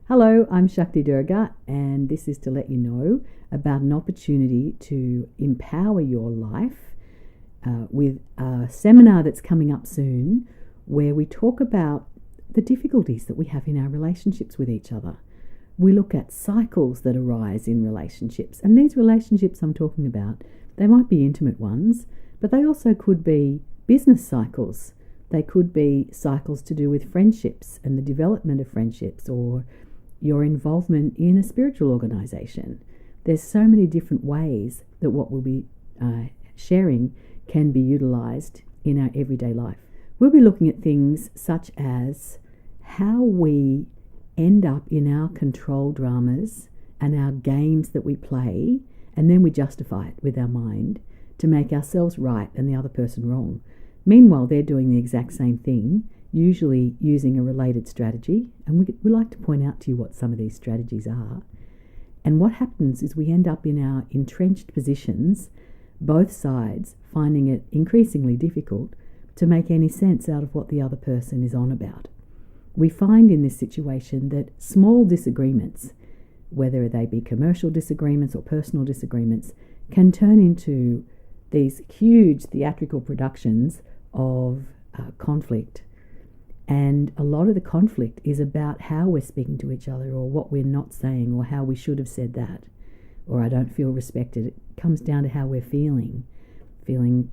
Hello, I'm Shakti Durga, and this is to let you know about an opportunity to empower your life with a seminar that's coming up soon where we talk about the difficulties that we have in our relationships with each other. We look at cycles that arise in relationships, and these relationships I'm talking about, they might be intimate ones, but they also could be business cycles. They could be cycles to do with friendships and the development of friendships, or your involvement in a spiritual organization. There's so many different ways that what we'll be sharing can be utilized in our everyday life. We'll be looking at things such as how we end up in our control dramas and our games that we play, and then we justify it with our mind to make ourselves right and the other person wrong. Meanwhile, they're doing the exact same thing, usually using a related strategy, and we like to point out to you what some of these strategies are. And what happens is we end up in our entrenched positions, both sides finding it increasingly difficult to make any sense out of what the other person is on about. We find in this situation that small disagreements, whether they be commercial disagreements or personal disagreements, can turn into these huge theatrical productions of conflict. And a lot of the conflict is about how we're speaking to each other, or what we're not saying, or how we should have said that, or I don't feel respected. It comes down to how we're feeling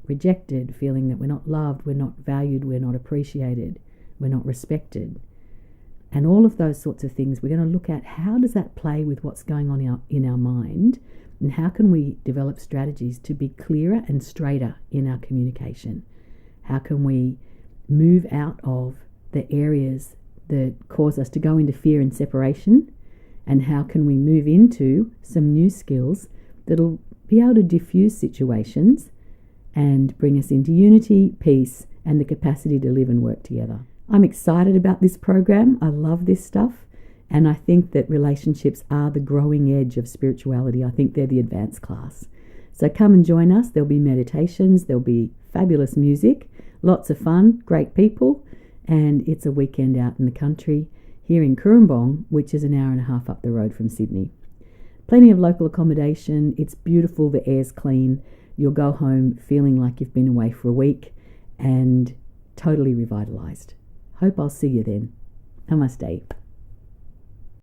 rejected, feeling that we're not loved, we're not valued, we're not appreciated, we're not respected. And all of those sorts of things, we're going to look at how does that play with what's going on in our mind, and how can we develop strategies to be clearer and straighter in our communication. How can we move out of the areas that cause us to go into fear and separation, and how can we move into some new skills that'll be able to diffuse situations and bring us into unity, peace, and the capacity to live and work together. I'm excited about this program. I love this stuff, and I think that relationships are the growing edge of spirituality. I think they're the advanced class. So come and join us. There'll be meditations, there'll be fabulous music, lots of fun, great people, and it's a weekend out in the country here in Cooranbong, which is an hour and a half up the road from Sydney. Plenty of local accommodation. It's beautiful, the air's clean. You'll go home feeling like you've been away for a week and totally revitalised. Hope I'll see you then. Namaste.